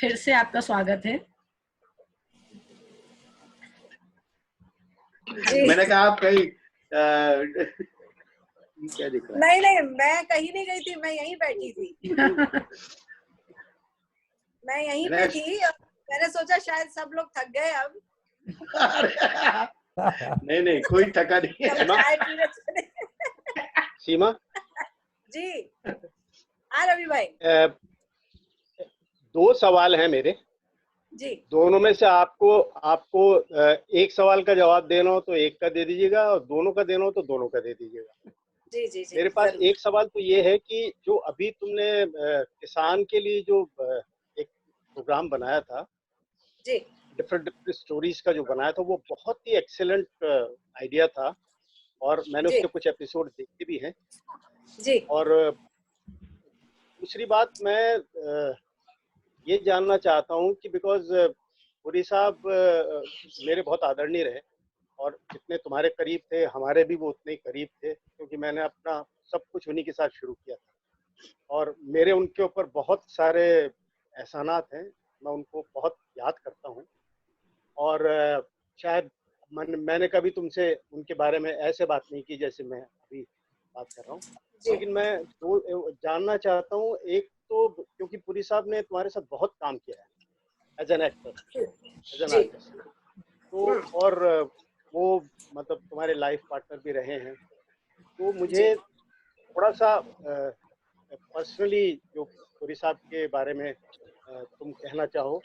फिर से आपका स्वागत है। मैंने कहा आप कहीं क्या दिख रहा है? नहीं नहीं, मैं कहीं नहीं गई थी, मैं यहीं बैठी थी। मैं यहीं पे थी। मैंने सोचा शायद सब लोग थक गए अब। नहीं नहीं, कोई थका नहीं है। चाय पीने चले। सीमा जी हाँ रवि भाई। 2 सवाल हैं मेरे जी। दोनों में से आपको एक सवाल का जवाब देना हो तो एक का दे दीजिएगा, और दोनों का देना हो तो दोनों का दे दीजिएगा। जी जी जी। मेरे पास एक सवाल तो ये है कि जो अभी तुमने किसान के लिए जो एक प्रोग्राम बनाया था, जी, डिफरेंट स्टोरीज का जो बनाया था, वो बहुत ही एक्सेलेंट आइडिया था, और मैंने उसके कुछ एपिसोड देखे भी हैं। जी। और दूसरी बात, मैं ये जानना चाहता हूँ कि बिकॉज पुरी साहब मेरे बहुत आदरणीय रहे, और जितने तुम्हारे करीब थे हमारे भी वो उतने ही करीब थे, क्योंकि मैंने अपना सब कुछ उन्हीं के साथ शुरू किया था, और मेरे उनके ऊपर बहुत सारे एहसानात हैं। मैं उनको बहुत याद करता हूँ, और शायद मैंने कभी तुमसे उनके बारे में ऐसे बात नहीं की जैसे मैं अभी बात कर रहा हूँ। लेकिन मैं जानना चाहता हूँ, एक तो क्योंकि पुरी साहब ने तुम्हारे साथ बहुत काम किया है as an actor, as an artist, तो और वो मतलब तुम्हारे लाइफ पार्टनर भी रहे हैं, तो मुझे थोड़ा सा पर्सनली जो पुरी साहब के बारे में तुम कहना चाहो,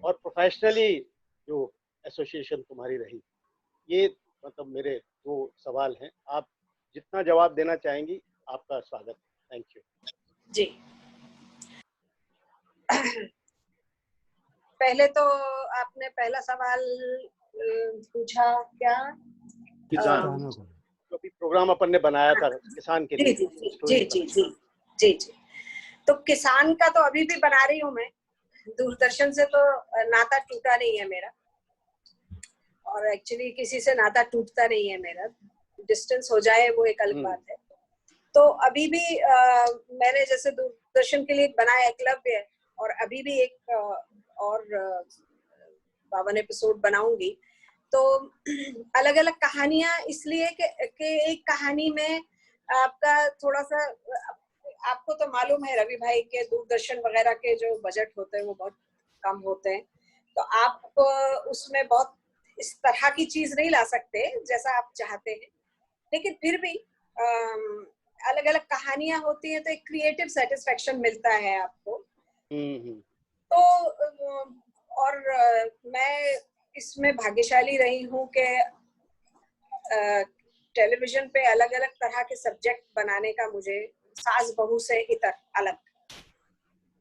और प्रोफेशनली जो एसोसिएशन तुम्हारी रही, ये मतलब मेरे 2 सवाल हैं। आप जितना जवाब देना चाहेंगी, आपका स्वागत। थैंक यू जी। पहले तो आपने पहला सवाल पूछा क्या? किसान तो अभी प्रोग्राम अपन ने बनाया था किसान के लिए। जी जी जी जी जी जी जी। तो किसान का तो अभी भी बना रही हूँ मैं। दूरदर्शन से तो नाता टूटा नहीं है मेरा, और एक्चुअली किसी से नाता टूटता नहीं है मेरा। डिस्टेंस हो जाए वो एक अलग बात है। तो अभी भी मैंने जैसे दूरदर्शन के लिए बनाया एकलव्य, और अभी भी एक और 52 एपिसोड बनाऊंगी। तो अलग अलग कहानियां, इसलिए कि एक कहानी में आपका थोड़ा सा, आपको तो मालूम है रवि भाई के दूरदर्शन वगैरह के जो बजट होते हैं वो बहुत कम होते हैं, तो आप उसमें बहुत इस तरह की चीज नहीं ला सकते जैसा आप चाहते हैं। लेकिन फिर भी अलग अलग कहानियां होती हैं तो एक क्रिएटिव सेटिस्फेक्शन मिलता है आपको। तो और मैं इसमें भाग्यशाली रही हूँ कि टेलीविजन पे अलग अलग तरह के सब्जेक्ट बनाने का मुझे, सास बहू से इतर अलग,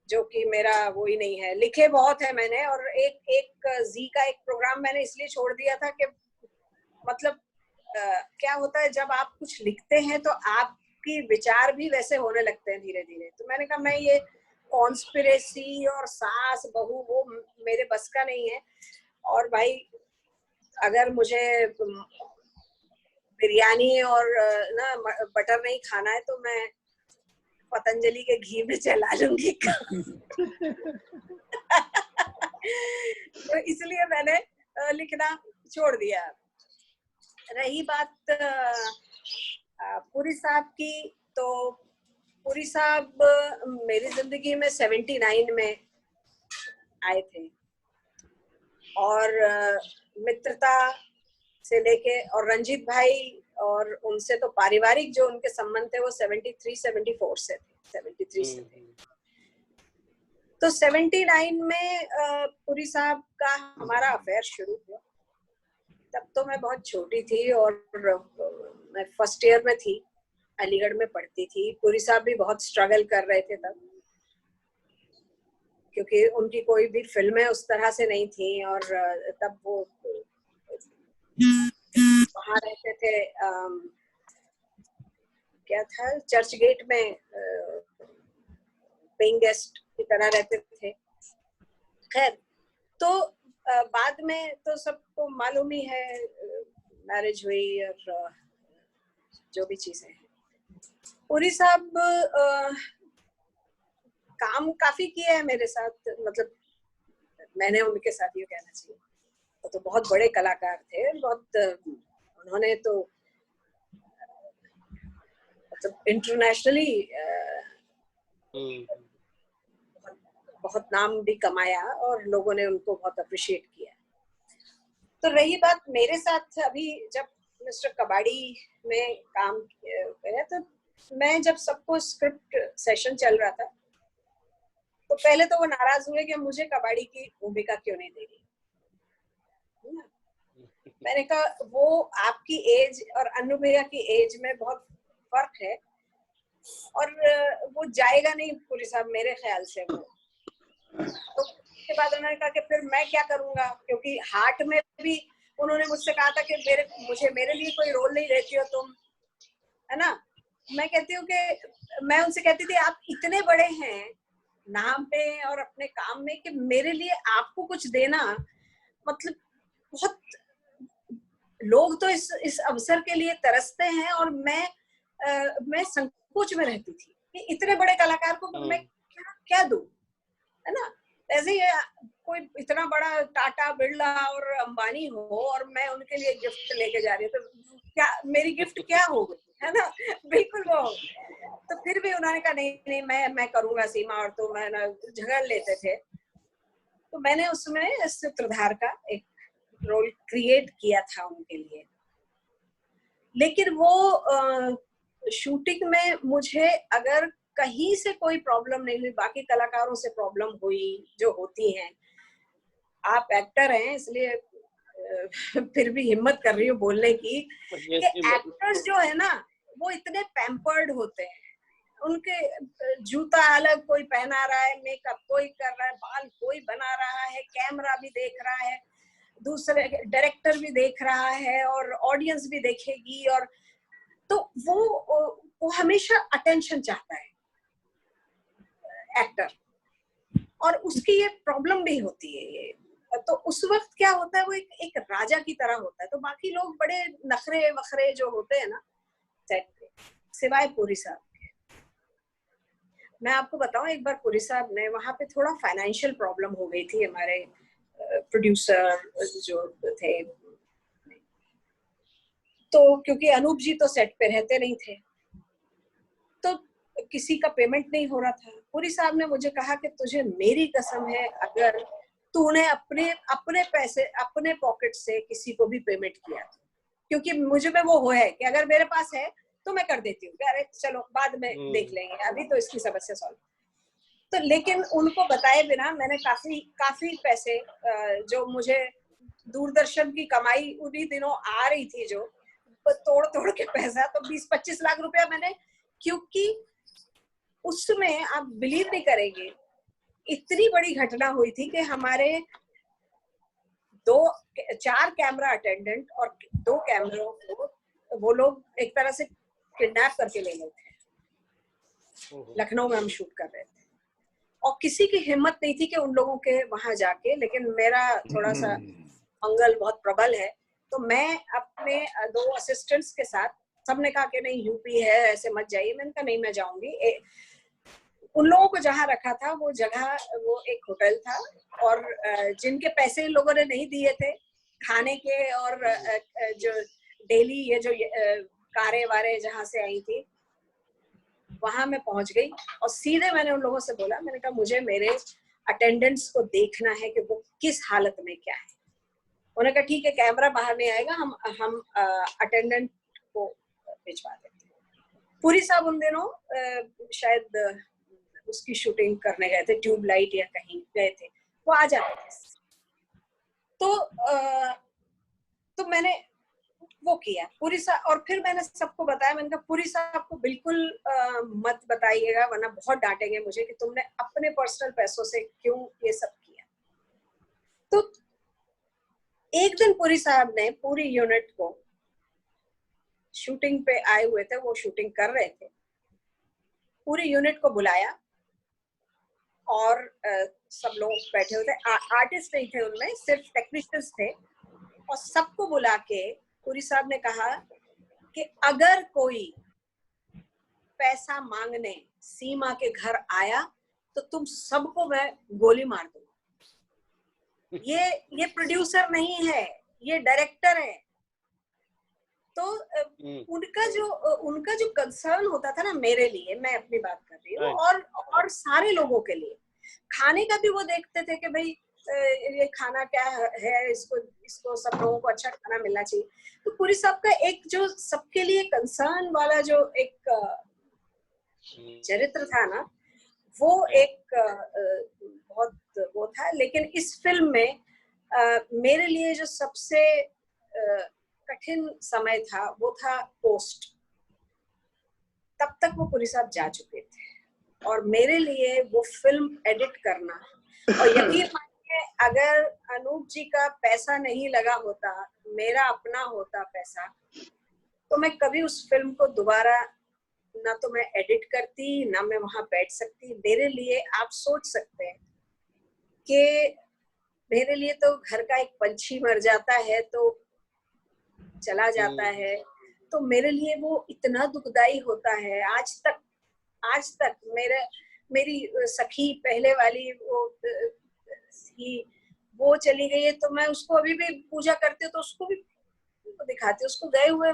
जो कि मेरा वो ही नहीं है। लिखे बहुत है मैंने, और एक जी का एक प्रोग्राम मैंने इसलिए छोड़ दिया था कि मतलब क्या होता है जब आप कुछ लिखते हैं तो आपकी विचार भी वैसे होने लगते हैं धीरे धीरे। तो मैंने कहा मैं ये कॉन्स्पिरेसी और सास बहू वो मेरे बस का नहीं है। और भाई अगर मुझे बिरयानी और ना बटर नहीं खाना है तो मैं पतंजलि के घी में चला लूंगी। तो इसलिए मैंने लिखना छोड़ दिया। रही बात पुरी साहब की, तो पुरी साहब मेरी जिंदगी में 79 में आए थे, और मित्रता से लेके, और रंजीत भाई और उनसे तो पारिवारिक जो उनके संबंध थे वो 73-74 से थे, 73 से थे। तो 79 में पुरी साहब का हमारा अफेयर शुरू हुआ। तब तो मैं बहुत छोटी थी और मैं फर्स्ट ईयर में थी, अलीगढ़ में पढ़ती थी। पुरी साहब भी बहुत स्ट्रगल कर रहे थे तब, क्योंकि उनकी कोई भी फिल्में उस तरह से नहीं थी, और तब वो वहाँ रहते थे, क्या था, चर्च गेट में पेइंग गेस्ट की तरह रहते थे। खैर, तो बाद में तो सबको मालूम ही है, मैरिज हुई और जो भी चीजें हैं। पुरी साहब काम काफी किए हैं मेरे साथ, मतलब मैंने उनके साथ ये कहना चाहिए, वो तो बहुत बड़े कलाकार थे, बहुत उन्होंने तो मतलब इंटरनेशनली बहुत नाम भी कमाया और लोगों ने उनको बहुत अप्रिशिएट किया। तो रही बात मेरे साथ, अभी जब मिस्टर कबाड़ी में काम किया तो मैं जब सबको स्क्रिप्ट सेशन चल रहा था तो पहले तो वो नाराज हुए कि मुझे कबाड़ी की भूमिका क्यों नहीं दे रही। मैंने कहा वो आपकी एज और अनु भैया की एज में बहुत फर्क है और वो जाएगा नहीं पूरी साहब मेरे ख्याल से वो। तो उसके बाद उन्होंने कहा कि फिर मैं क्या करूंगा, क्योंकि हार्ट में भी उन्होंने मुझसे कहा था कि मेरे लिए कोई रोल नहीं लेती हो तुम, है ना। मैं कहती हूँ कि मैं उनसे कहती थी आप इतने बड़े हैं नाम पे और अपने काम में कि मेरे लिए आपको कुछ देना मतलब बहुत, लोग तो इस अवसर के लिए तरसते हैं और मैं संकोच में रहती थी कि इतने बड़े कलाकार को मैं क्या दूं, है ना। ऐसे ही कोई इतना बड़ा टाटा बिरला और अंबानी हो और मैं उनके लिए गिफ्ट लेके जा रही हूँ तो क्या मेरी गिफ्ट क्या होगी, है ना। बिल्कुल वो। तो फिर भी उन्होंने कहा नहीं मैं करूंगा सीमा, और तो मैं ना झगड़ लेते थे। तो मैंने उसमें सूत्रधार का एक रोल क्रिएट किया था उनके लिए, लेकिन वो शूटिंग में मुझे अगर कहीं से कोई प्रॉब्लम नहीं हुई, बाकी कलाकारों से प्रॉब्लम हुई जो होती हैं। आप एक्टर हैं इसलिए फिर भी हिम्मत कर रही हूँ बोलने की कि एक्टर्स जो है ना वो इतने पैम्पर्ड होते हैं, उनके जूता अलग कोई पहना रहा है, मेकअप कोई कर रहा है, बाल कोई बना रहा है, कैमरा भी देख रहा है, दूसरे डायरेक्टर भी देख रहा है और ऑडियंस भी देखेगी, और तो वो हमेशा अटेंशन चाहता है एक्टर, और उसकी ये प्रॉब्लम भी होती है ये। तो उस वक्त क्या होता है वो एक राजा की तरह होता है, तो बाकी लोग बड़े नखरे वखरे जो होते हैं ना सेट पे, सिवाय पुरी साहब के। मैं आपको बताऊं एक बार पुरी साहब ने वहां पे थोड़ा फाइनेंशियल प्रॉब्लम हो गई थी, हमारे प्रोड्यूसर जो थे, तो क्योंकि अनूप जी तो सेट पे रहते नहीं थे तो किसी का पेमेंट नहीं हो रहा था। पुरी साहब ने मुझे कहा कि तुझे मेरी कसम है अगर तूने अपने पैसे अपने पॉकेट से किसी को भी पेमेंट किया, क्योंकि मुझे में वो है कि अगर मेरे पास है तो मैं कर देती हूँ, अरे चलो बाद में देख लेंगे, अभी तो इसकी समस्या सॉल्व। तो लेकिन उनको बताए बिना मैंने काफी पैसे जो मुझे दूरदर्शन की कमाई उन्हीं दिनों आ रही थी, जो तोड़ के पैसा, तो 20-25 लाख रुपया मैंने, क्योंकि उसमें आप बिलीव नहीं करेंगे इतनी बड़ी घटना हुई थी कि हमारे 4 कैमरा अटेंडेंट और 2 कैमरों को वो लोग एक तरह से किडनैप करके ले गए थे। लखनऊ में हम शूट कर रहे थे और किसी की हिम्मत नहीं थी कि उन लोगों के वहां जाके, लेकिन मेरा थोड़ा सा मंगल बहुत प्रबल है तो मैं अपने 2 असिस्टेंट्स के साथ, सबने कहा कि नहीं यूपी है ऐसे मत जाइए, मैंने कहा नहीं मैं जाऊंगी। उन लोगों को जहाँ रखा था वो जगह वो एक होटल था और जिनके पैसे इन लोगों ने नहीं दिए थे खाने के और जो डेली ये जो कारें वारे जहाँ से आई थी वहां मैं पहुंच गई और सीधे मैंने उन लोगों से बोला, मैंने कहा मुझे मेरे अटेंडेंट्स को देखना है कि वो किस हालत में क्या है। उन्होंने कहा ठीक है कैमरा बाहर नहीं आएगा, हम अटेंडेंट को भिजवा देते हैं। पुरी साहब उन दिनों शायद उसकी शूटिंग करने गए थे, ट्यूबलाइट या कहीं गए थे, वो आ जाते थे। तो मैंने वो किया पुरी साहब, और फिर मैंने सबको बताया, मैंने कहा पुरी साहब को बिल्कुल मत बताइएगा वरना बहुत डांटेंगे मुझे कि तुमने अपने पर्सनल पैसों से क्यों ये सब किया। तो एक दिन पुरी साहब ने पूरी यूनिट को, शूटिंग पे आए हुए थे, वो शूटिंग कर रहे थे, पूरी यूनिट को बुलाया और सब लोग बैठे हुए थे, आर्टिस्ट नहीं थे उनमें, सिर्फ टेक्नीशियंस थे, और सबको बुला के पुरी साहब ने कहा कि अगर कोई पैसा मांगने सीमा के घर आया तो तुम सबको मैं गोली मार दूंगा। ये प्रोड्यूसर नहीं है, ये डायरेक्टर है। तो उनका जो कंसर्न होता था ना मेरे लिए, मैं अपनी बात कर रही हूँ, और सारे लोगों के लिए, खाने का भी वो देखते थे कि भाई ये खाना क्या है, इसको सब लोगों को अच्छा खाना मिलना चाहिए। तो पुरी साहब का एक जो सबके लिए कंसर्न वाला जो एक चरित्र था ना, वो एक बहुत वो था। लेकिन इस फिल्म में मेरे लिए जो सबसे कठिन समय था वो था पोस्ट। तब तक वो पुरी साहब जा चुके थे और मेरे लिए वो फिल्म एडिट करना, और यकीन मानिए अगर अनूप जी का पैसा नहीं लगा होता, मेरा अपना होता पैसा, तो मैं कभी उस फिल्म को दोबारा ना तो मैं एडिट करती, ना मैं वहां बैठ सकती। मेरे लिए आप सोच सकते हैं कि मेरे लिए तो घर का एक पंछी मर जाता है तो चला जाता है, तो मेरे लिए वो इतना दुखदाई होता है। आज तक मेरी सखी पहले वाली वो चली गई है, तो मैं उसको अभी भी पूजा करती हूँ, तो उसको भी दिखाती हूँ, उसको गए हुए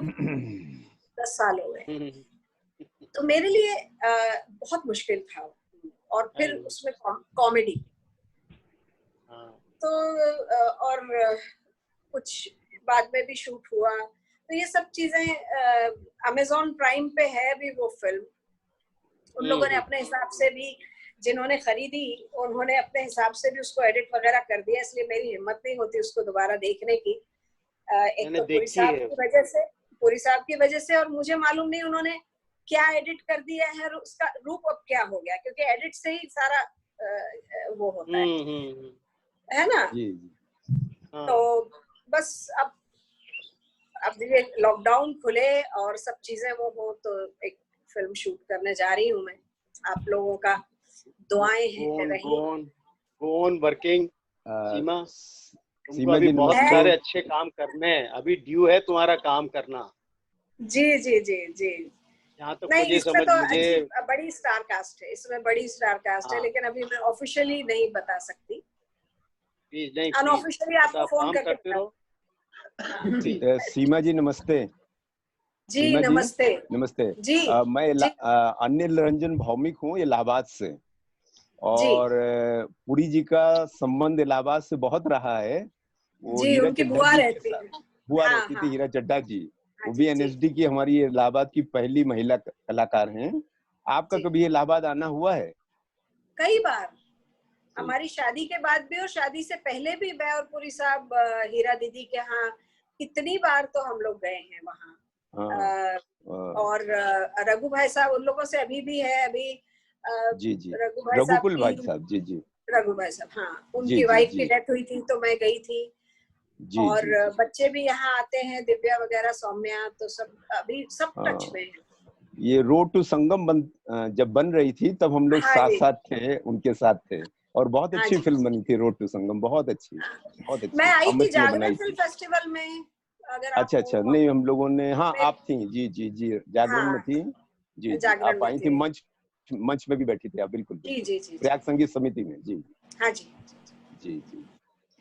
10 साल हो गए। तो मेरे लिए बहुत मुश्किल था। और फिर उसमें कॉमेडी, तो और कुछ बाद में भी शूट हुआ, तो ये सब चीजें अमेज़न प्राइम पे है भी वो फिल्म। उन लोगों ने अपने हिसाब से भी, जिन्होंने खरीदी उन्होंने अपने हिसाब से भी उसको एडिट वगैरह कर दिया, इसलिए मेरी हिम्मत नहीं होती उसको दोबारा देखने की। एक तो पुरी साहब की वजह से, और मुझे मालूम नहीं उन्होंने क्या एडिट कर दिया है, उसका रूप अब क्या हो गया, क्योंकि एडिट से ही सारा वो होता है ना। तो बस अब ये लॉकडाउन खुले और सब चीजें वो हो, तो एक फिल्म शूट करने जा रही हूँ मैं। आप लोगों का दुआएं रही वर्किंग। सीमा अभी बहुत सारे अच्छे काम करने हैं, अभी ड्यू है तुम्हारा काम करना। जी जी जी जी। यहाँ तो मुझे समझ, मुझे बड़ी स्टार कास्ट है, इसमें बड़ी स्टार कास्ट है, लेकिन अभी मैं ऑफिशियली नहीं बता सकती। प्लीज नहीं, अनऑफिशियली आपको फोन करके रहो। सीमा जी नमस्ते। जी नमस्ते। नमस्ते जी। मैं अनिल रंजन भौमिक हूँ इलाहाबाद से, और पुरी जी का संबंध इलाहाबाद से बहुत रहा है। वो जी, उनकी बुआ रहती थी हीरा चड्ढा जी। वो भी एनएसडी की हमारी इलाहाबाद की पहली महिला कलाकार हैं। आपका कभी इलाहाबाद आना हुआ है? कई बार, हमारी शादी के बाद भी और शादी से पहले भी मैं और पुरी साहब हीरा दीदी के यहाँ कितनी बार तो हम लोग गए हैं वहाँ। और रघु भाई साहब उन लोगों से अभी भी है, अभी जी जी रघुकुल भाई साहब, जी जी रघु भाई साहब, हाँ, उनकी वाइफ की डेथ हुई थी तो मैं गई थी। और बच्चे भी यहाँ आते हैं, दिव्या वगैरह, सौम्या, तो सब अभी सब टच में है। ये रोड टू संगम जब बन रही थी तब हम लोग साथ थे, उनके साथ थे, और बहुत अच्छी फिल्म बनी थी रोड टू संगम, बहुत अच्छी। मैं आई थी जागरण फिल्म फेस्टिवल में, अगर अच्छा नहीं, हम लोगों ने, हाँ आप थी, जी जागरण में थी, जी आप आई थी, मंच में भी बैठी थी आप, बिल्कुल जी प्रयाग संगीत समिति में, जी हाँ जी जी।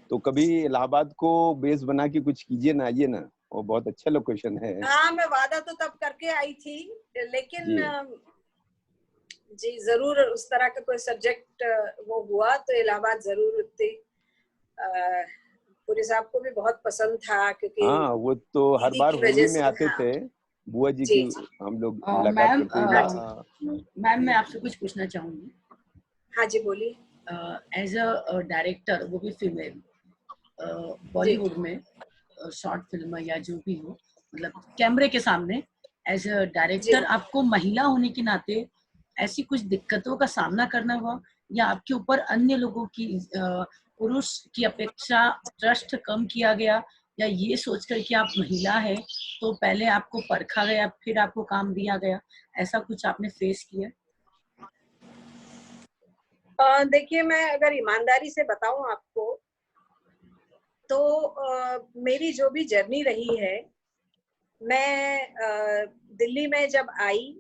तो कभी इलाहाबाद को बेस बना के कुछ कीजिए ना, आइए ना, वो बहुत अच्छा लोकेशन है। हाँ, मैं वादा तो तब करके आई थी, लेकिन जी जरूर उस तरह का कोई सब्जेक्ट वो हुआ तो इलाहाबाद जरूर उठती। पुरी साहब को भी बहुत पसंद था, क्योंकि हाँ, वो तो हर बार होली में आते थे, बुआ जी की हम लोग मुलाकात करते थे। मैम मैं आपसे कुछ पूछना चाहूंगी। हाँ जी बोलिए। एज अ डायरेक्टर, वो भी फीमेल, बॉलीवुड में शॉर्ट फिल्म या जो भी हो, मतलब कैमरे के सामने एज अ डायरेक्टर आपको महिला होने के नाते ऐसी कुछ दिक्कतों का सामना करना हुआ, या आपके ऊपर अन्य लोगों की पुरुष की अपेक्षा ट्रस्ट कम किया गया, या ये सोचकर कि आप महिला है तो पहले आपको परखा गया फिर आपको काम दिया गया, ऐसा कुछ आपने फेस किया? देखिए, मैं अगर ईमानदारी से बताऊं आपको, तो मेरी जो भी जर्नी रही है, मैं दिल्ली में जब आई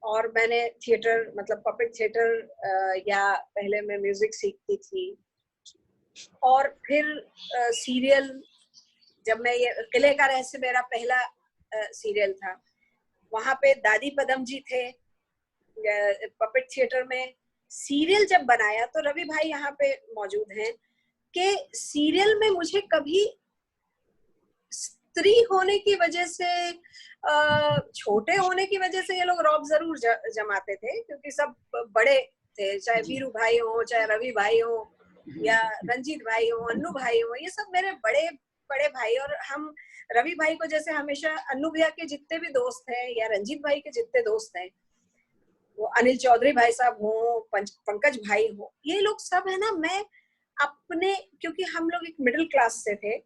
और मैंने थिएटर, मतलब पपेट थिएटर, या पहले मैं म्यूजिक सीखती थी, और फिर सीरियल, जब मैं ये किले का रहस्य मेरा पहला सीरियल था, वहां पे दादी पदम जी थे पपेट थिएटर में। सीरियल जब बनाया तो रवि भाई यहाँ पे मौजूद हैं कि सीरियल में मुझे कभी स्त्री होने की वजह से, छोटे होने की वजह से ये लोग रौब जरूर जमाते थे, क्योंकि सब बड़े थे, चाहे वीरू भाई हो, चाहे रवि भाई हो, या रंजीत भाई हो, अन्नू भाई हो, ये सब मेरे बड़े बड़े भाई। और हम रवि भाई को जैसे हमेशा अन्नू भैया के जितने भी दोस्त हैं या रंजीत भाई के जितने दोस्त हैं, वो अनिल चौधरी भाई साहब हो, पंकज भाई हो, ये लोग सब है ना, मैं अपने, क्योंकि हम लोग एक मिडिल क्लास से थे,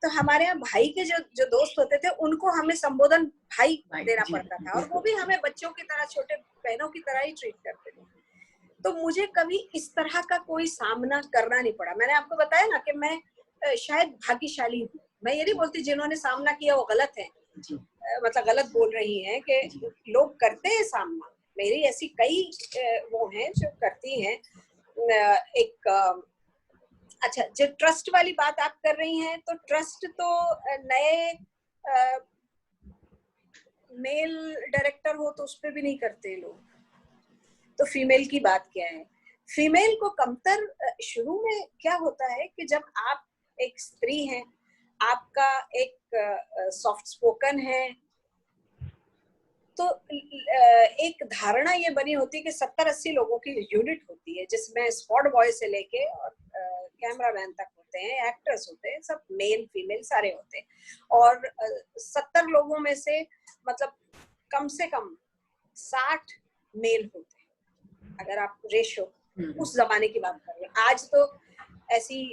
तो हमारे यहाँ भाई के जो दोस्त होते थे उनको हमें संबोधन भाई देना पड़ता था, और वो भी हमें बच्चों की तरह, छोटे बहनों की तरह ही ट्रीट करते थे। तो मुझे कभी इस तरह का कोई सामना करना नहीं पड़ा। मैंने आपको बताया ना कि मैं शायद भाग्यशाली हूँ। मैं ये नहीं बोलती जिन्होंने सामना किया वो गलत है, मतलब गलत बोल रही हैं कि लोग करते हैं सामना। मेरी ऐसी कई वो हैं जो करती हैं। एक अच्छा, जो ट्रस्ट वाली बात आप कर रही हैं, तो ट्रस्ट तो नए मेल डायरेक्टर हो तो उस पर भी नहीं करते लोग, तो फीमेल की बात क्या है। फीमेल को कमतर शुरू में क्या होता है कि जब आप एक स्त्री हैं, आपका एक सॉफ्ट स्पोकन है, तो एक धारणा ये बनी होती है कि 70-80 लोगों की यूनिट होती है, जिसमें स्पॉट बॉय से लेके और कैमरामैन तक होते हैं, एक्टर्स होते हैं, सब मेल फीमेल सारे होते हैं, और 70 लोगों में से मतलब कम से कम 60 मेल होते हैं, अगर आप रेशो उस जमाने की बात कर रहे हैं। आज तो ऐसी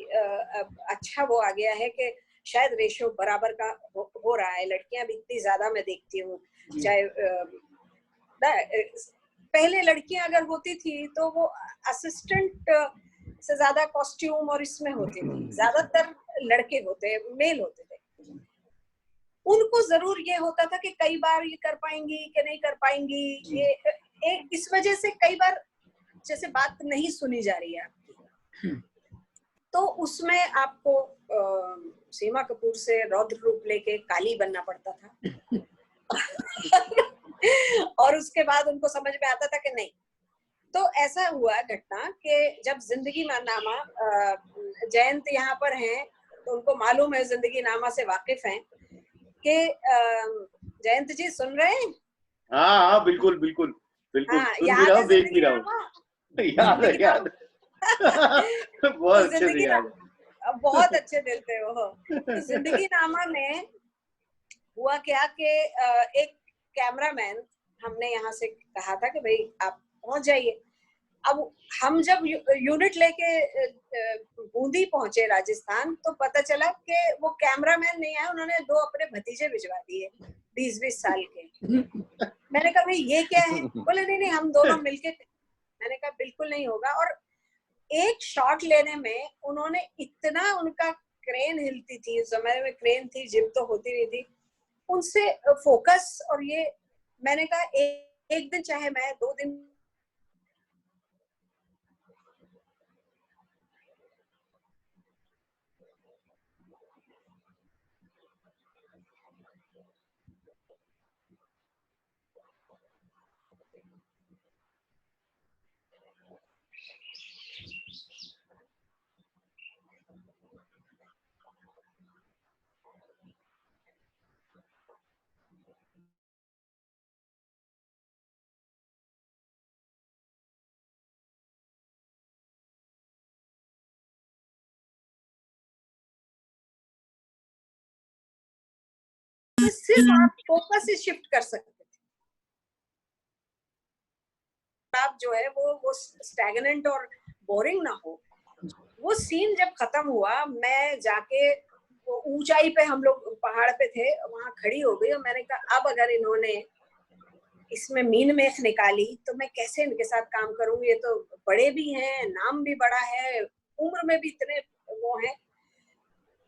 अच्छा वो आ गया है कि शायद रेशो बराबर का हो रहा है। लड़कियां भी इतनी ज्यादा मैं देखती हूँ, चाहे पहले लड़कियां अगर होती थी तो वो असिस्टेंट से ज्यादा कॉस्ट्यूम और इसमें होती थी, ज्यादातर लड़के होते, मेल होते थे। उनको जरूर ये होता था कि कई बार ये कर पाएंगी कि नहीं कर पाएंगी, ये इस वजह से कई बार जैसे बात नहीं सुनी जा रही है आपकी, तो उसमें आपको सीमा कपूर से रौद्र रूप लेके काली बनना पड़ता था और उसके बाद उनको समझ में आता था कि नहीं। तो ऐसा हुआ घटना कि जब जिंदगी नामा, जयंत यहाँ पर हैं तो उनको मालूम है, जिंदगी नामा से वाकिफ हैं कि जयंत जी सुन रहे हैं? हाँ बिल्कुल बिल्कुल बिल्कुल, हाँ, सुन भी रहा हूँ, देख भी रहा हूँ, याद है याद बहुत अच्छे से याद है, बहुत अच्छे दिल थे वो। तो जिंदगी नामा में हुआ क्या कि एक कैमरामैन, हमने यहाँ से कहा था कि भाई आप पहुंच जाइए। अब हम जब यूनिट लेके बूंदी पहुंचे राजस्थान, तो पता चला कि वो कैमरामैन नहीं आया, उन्होंने 2 अपने भतीजे भिजवा दिए 20-20 साल के। मैंने कहा भाई ये क्या है? बोले नहीं हम दोनों मिलके। मैंने कहा बिल्कुल नहीं होगा। और एक शॉट लेने में उन्होंने इतना, उनका क्रेन हिलती थी, उस जमाने में क्रेन थी, जिम तो होती नहीं थी, उनसे फोकस। और ये मैंने कहा एक दिन चाहे मैं 2 दिन सिर्फ आप फोकस ही शिफ्ट कर सकते थे। आप जो है वो स्टैग्नेंट और बोरिंग ना हो। वो सीन जब खत्म हुआ, मैं जाके वो ऊंचाई पे, हम लोग पहाड़ पे थे, वहां खड़ी हो गई और मैंने कहा अब अगर इन्होंने इसमें मीन मेख निकाली तो मैं कैसे इनके साथ काम करूंगी। ये तो बड़े भी हैं, नाम भी बड़ा है, उम्र में भी इतने वो हैं,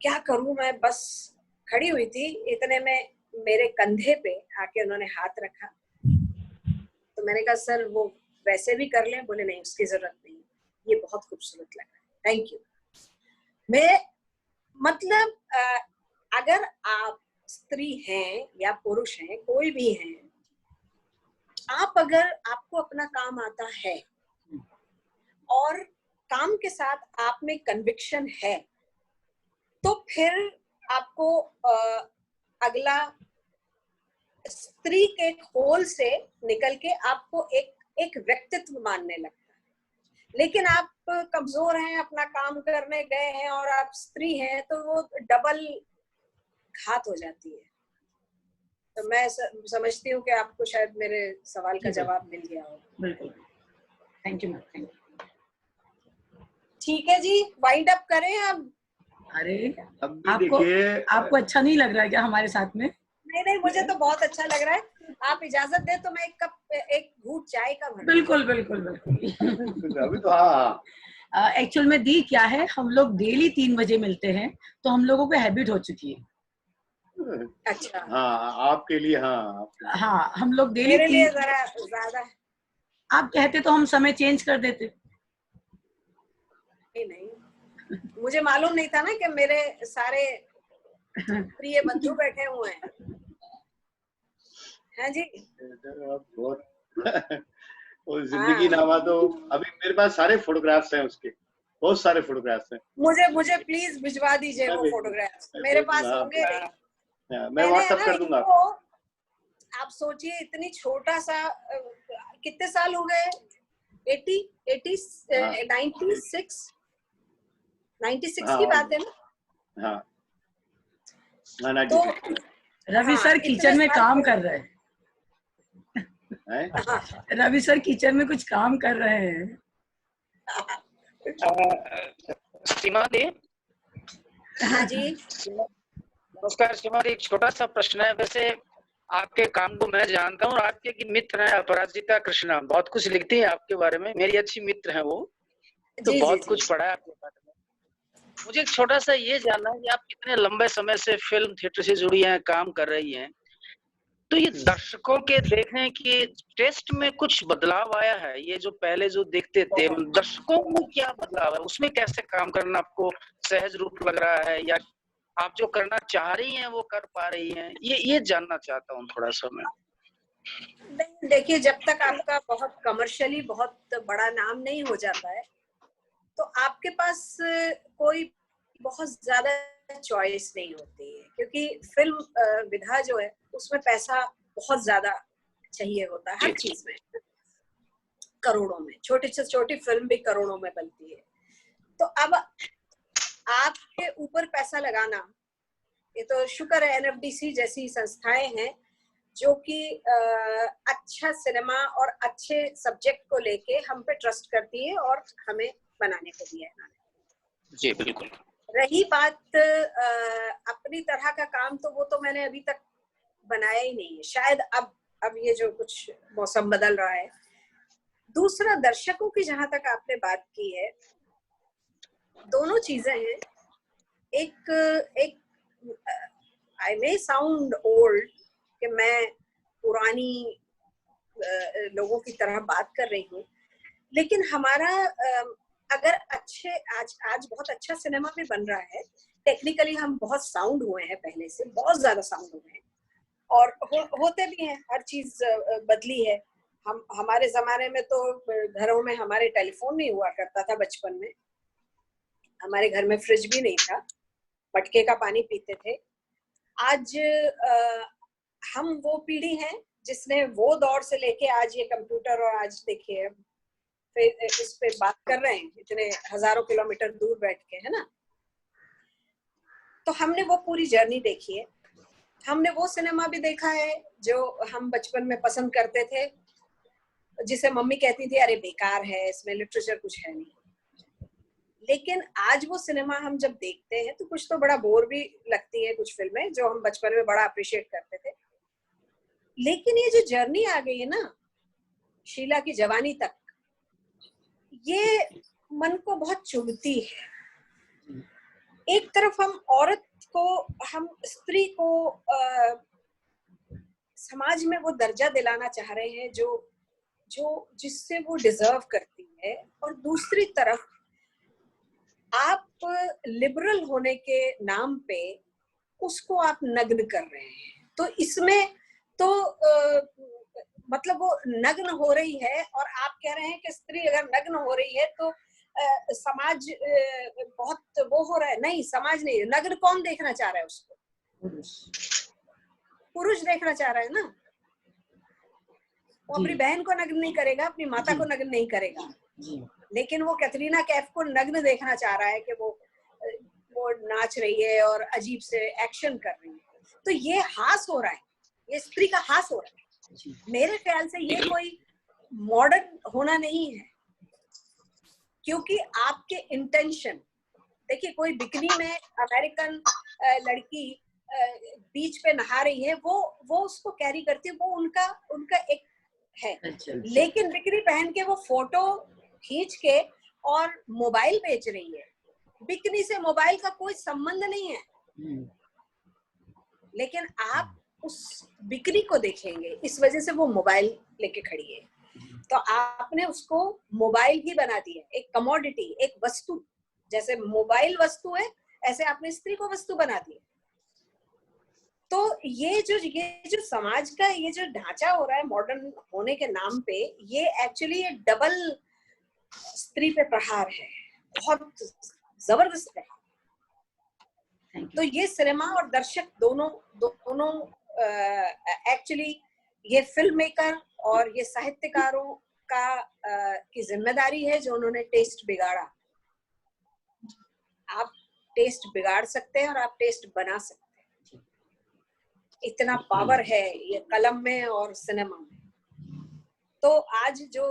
क्या करूं मैं। बस खड़ी हुई थी, इतने में मेरे कंधे पे आके उन्होंने हाथ रखा। तो मैंने कहा सर वो वैसे भी कर लें? बोले नहीं उसकी जरूरत नहीं, ये बहुत खूबसूरत लगा, थैंक यू। मैं मतलब अगर आप स्त्री हैं या पुरुष हैं, कोई भी हैं, आप अगर आपको अपना काम आता है और काम के साथ आप में कन्विक्शन है, तो फिर आपको अगला स्त्री के खोल से निकल के आपको एक व्यक्तित्व मानने लगता है। लेकिन आप कमजोर हैं, अपना काम करने गए हैं और आप स्त्री हैं, तो वो डबल घात हो जाती है। तो मैं समझती हूँ कि आपको शायद मेरे सवाल का जवाब मिल गया हो। बिल्कुल, thank you ma'am, thank you. ठीक है जी, वाइंड अप करें अब। अरे अब भी आपको देखिए, आपको अच्छा नहीं लग रहा है क्या हमारे साथ में? नहीं, मुझे तो बहुत अच्छा लग रहा है। आप इजाजत दे तो मैं एक घूंट चाय का भर। बिल्कुल बिल्कुल बिल्कुल। अभी तो हाँ, एक्चुअल में दी क्या है, हम लोग डेली 3 बजे मिलते हैं, तो हम लोगों को हैबिट हो चुकी है। अच्छा, हाँ आपके लिए, हाँ हाँ, हम लोग डेली मेरे लिए जरा ज्यादा। आप कहते तो हम समय चेंज कर देते। नहीं, मुझे मालूम नहीं था ना कि मेरे सारे प्रिय बंधु बैठे हुए हैं। हाँ जी, बहुत वो जिंदगी नामा तो अभी मेरे पास सारे फोटोग्राफ्स हैं उसके, बहुत सारे फोटोग्राफ्स हैं। मुझे प्लीज भिजवा दीजिए वो फोटोग्राफ्स, मेरे पास होंगे नहीं। मैं व्हाट्सएप कर दूंगा। आप सोचिए, इतनी छोटा सा, कितने साल हो गए? 96 की बात है ना? हाँ, तो रवि सर किचन में काम कर रहे हैं। रवि सर किचन में कुछ काम कर रहे हैं। सीमा दी। हाँ जी, नमस्कार सीमा दी, एक छोटा सा प्रश्न है। वैसे आपके काम को मैं जानता हूँ और आपके की मित्र है अपराजिता कृष्णा, बहुत कुछ लिखती है आपके बारे में, मेरी अच्छी मित्र है वो, तो जी, बहुत जी, कुछ पढ़ा है आपके बारे में। मुझे एक छोटा सा ये जानना है कि आप कितने लंबे समय से फिल्म थिएटर से जुड़ी हैं, काम कर रही हैं, तो ये दर्शकों के देखने के टेस्ट में कुछ बदलाव आया है? ये जो पहले जो देखते थे, दर्शकों में क्या बदलाव है, उसमें कैसे काम करना आपको सहज रूप लग रहा है, या आप जो करना चाह रही हैं वो कर पा रही हैं? ये जानना चाहता हूँ थोड़ा सा मैं। नहीं, देखिए, जब तक आपका बहुत कमर्शियली बहुत बड़ा नाम नहीं हो जाता है, तो आपके पास कोई बहुत ज्यादा चॉइस नहीं होती है, क्योंकि फिल्म विधा जो है उसमें पैसा बहुत ज्यादा चाहिए होता है, हर चीज में करोड़ों में, छोटी से छोटी फिल्म भी करोड़ों में बनती है। तो अब आपके ऊपर पैसा लगाना, ये तो शुक्र है NFDC जैसी संस्थाएं हैं जो कि अच्छा सिनेमा और अच्छे सब्जेक्ट को लेके हम पे ट्रस्ट करती है और हमें बनाने को दिया है। जी बिल्कुल। रही बात अपनी तरह का काम, तो वो तो मैंने अभी तक बनाया ही नहीं है, शायद अब ये जो कुछ मौसम बदल रहा है। दूसरा, दर्शकों की जहां तक आपने बात की है, दोनों चीजें हैं। एक आई मे साउंड ओल्ड कि मैं पुरानी लोगों की तरह बात कर रही हूँ, लेकिन हमारा अगर आज बहुत अच्छा सिनेमा भी बन रहा है, टेक्निकली हम बहुत साउंड हुए हैं, पहले से बहुत ज्यादा साउंड हुए हैं, और होते भी हैं, हर चीज बदली है। हमारे जमाने में तो घरों में हमारे टेलीफोन नहीं हुआ करता था, बचपन में हमारे घर में फ्रिज भी नहीं था, मटके का पानी पीते थे। आज हम वो पीढ़ी हैं जिसने वो दौर से लेके आज ये कंप्यूटर, और आज देखिए इस पे बात कर रहे हैं इतने हजारों किलोमीटर दूर बैठ के, है ना? तो हमने वो पूरी जर्नी देखी है। हमने वो सिनेमा भी देखा है जो हम बचपन में पसंद करते थे, जिसे मम्मी कहती थी अरे बेकार है, इसमें लिटरेचर कुछ है नहीं। लेकिन आज वो सिनेमा हम जब देखते हैं तो कुछ तो बड़ा बोर भी लगती है, कुछ फिल्में जो हम बचपन में बड़ा अप्रिशिएट करते थे। लेकिन ये जो जर्नी आ गई है ना, शीला की जवानी तक, ये मन को बहुत चुभती है। एक तरफ हम औरत को, हम स्त्री को समाज में वो दर्जा दिलाना चाह रहे हैं जो जिससे वो डिजर्व करती है, और दूसरी तरफ आप लिबरल होने के नाम पे उसको आप नग्न कर रहे हैं। तो इसमें तो मतलब वो नग्न हो रही है और आप कह रहे हैं कि स्त्री अगर नग्न हो रही है तो समाज बहुत वो हो रहा है। नहीं, समाज नहीं, नग्न कौन देखना चाह रहा है उसको? पुरुष देखना चाह रहा है ना। वो अपनी बहन को नग्न नहीं करेगा, अपनी माता को नग्न नहीं करेगा, लेकिन वो कैटरीना कैफ को नग्न देखना चाह रहा है कि वो नाच रही है और अजीब से एक्शन कर रही है। तो ये हास हो रहा है, ये स्त्री का हास हो रहा है। मेरे ख्याल से ये कोई मॉडर्न होना नहीं है, क्योंकि आपके इंटेंशन, देखिए कोई बिकनी में अमेरिकन लड़की बीच पे नहा रही है, वो उसको कैरी करती है, वो उनका एक है। लेकिन बिकनी पहन के वो फोटो खींच के और मोबाइल बेच रही है। बिकनी से मोबाइल का कोई संबंध नहीं है, लेकिन आप उस बिकनी को देखेंगे, इस वजह से वो मोबाइल लेके खड़ी है। तो आपने उसको मोबाइल ही बना दिया, एक कमोडिटी, एक वस्तु। जैसे मोबाइल वस्तु है, ऐसे आपने स्त्री को वस्तु बना दी। तो ये जो समाज का ये जो ढांचा हो रहा है मॉडर्न होने के नाम पे, ये एक्चुअली ये डबल स्त्री पे प्रहार है, बहुत जबरदस्त प्रहार। तो ये सिनेमा और दर्शक दोनों एक्चुअली ये फिल्म मेकर और ये साहित्यकारों की जिम्मेदारी है जो उन्होंने टेस्ट बिगाड़ा। आप टेस्ट बिगाड़ सकते हैं और आप टेस्ट बना सकते हैं, इतना पावर है ये कलम में और सिनेमा में। तो आज जो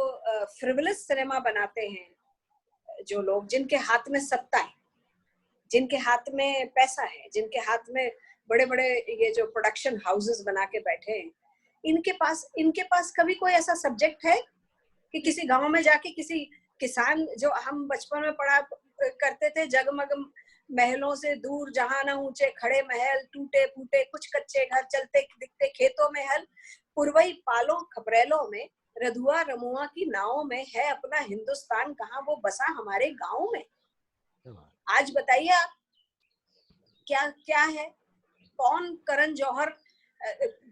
फ्रिवलस सिनेमा बनाते हैं जो लोग, जिनके हाथ में सत्ता है, जिनके हाथ में पैसा है, जिनके हाथ में बड़े बड़े ये जो प्रोडक्शन हाउसेस बना के बैठे हैं, इनके पास कभी कोई ऐसा सब्जेक्ट है कि किसी गांव में जाके किसी किसान, जो हम बचपन में पढ़ा करते थे, जगमग महलों से दूर जहां न ऊंचे खड़े महल, टूटे फूटे कुछ कच्चे घर, चलते दिखते खेतों में हल, पुरवई पालों खपरेलों में, रधुआ रमुआ की नावों में, है अपना हिंदुस्तान कहाँ वो बसा हमारे गाँव में। आज बताइए आप क्या क्या है? कौन करण जौहर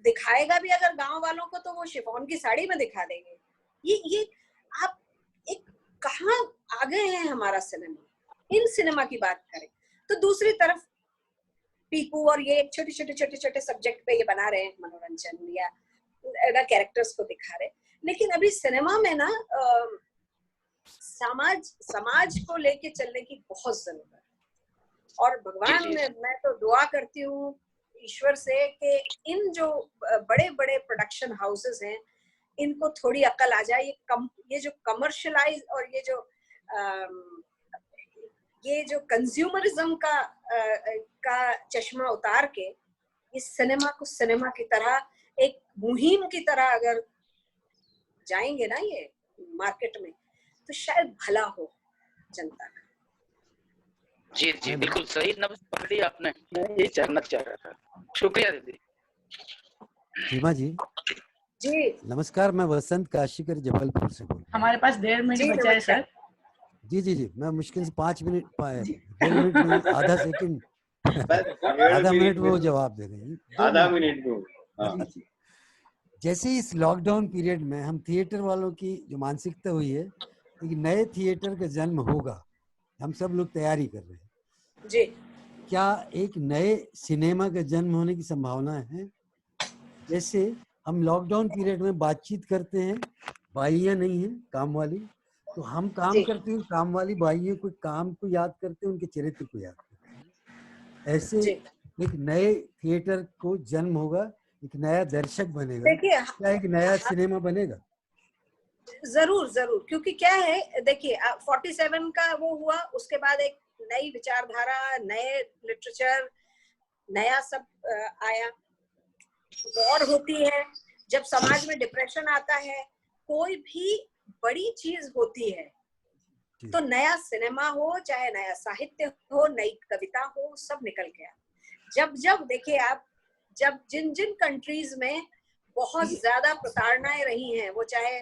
दिखाएगा भी अगर गांव वालों को, तो वो शिफॉन की साड़ी में दिखा देंगे। ये आप एक कहाँ आ गए हैं हमारा सिनेमा। इन सिनेमा की बात करें तो दूसरी तरफ पीकू और ये छोटे सब्जेक्ट पे ये बना रहे हैं मनोरंजन या कैरेक्टर्स को दिखा रहे, लेकिन अभी सिनेमा में ना समाज को लेके चलने की बहुत जरूरत है। और भगवान मैं तो दुआ करती हूँ ईश्वर से कि इन जो बड़े बड़े प्रोडक्शन हाउसेस हैं, इनको थोड़ी अकल आ जाए। ये जो कमर्शियलाइज और ये जो कंज्यूमरिज्म का चश्मा उतार के इस सिनेमा को सिनेमा की तरह एक मुहिम की तरह अगर जाएंगे ना ये मार्केट में, तो शायद भला हो जनता का। जी बिल्कुल सही नब्ज पकड़ी आपने, ये जानना चाह रहा था। शुक्रिया दीदी। सीमा जी नमस्कार, मैं वसंत काशीकर जबलपुर से बोल रहा हूँ। हमारे पास 1.5 मिनट बचा है सर। जी मैं मुश्किल से 5 मिनट 1.5 मिनट में आधा सेकंड आधा मिनट वो जवाब दे रहे हैं। आधा मिनट में जैसे इस लॉकडाउन पीरियड में हम थिएटर वालों की जो मानसिकता हुई है कि नए थिएटर का जन्म होगा, हम सब लोग तैयारी कर रहे हैं जी। क्या एक नए सिनेमा का जन्म होने की संभावना है? जैसे हम लॉकडाउन पीरियड में बातचीत करते हैं, बाइयां नहीं है काम वाली, तो हम काम करते हैं, काम वाली बाइयों को काम को याद करते हैं, उनके चरित्र को याद करते हैं। ऐसे एक नए थिएटर को जन्म होगा, एक नया दर्शक बनेगा, क्या एक नया सिनेमा बनेगा? जरूर, क्योंकि क्या है, देखिए 47 का वो हुआ, उसके बाद एक नई विचारधारा, नए लिटरेचर, नया सब आया। वॉर होती है, जब समाज में डिप्रेशन आता है, कोई भी बड़ी चीज होती है, तो नया सिनेमा हो, चाहे नया साहित्य हो, नई कविता हो, सब निकल गया। जब देखिए आप, जब जिन कंट्रीज में बहुत ज्यादा प्रताड़नाएं रही हैं, वो चाहे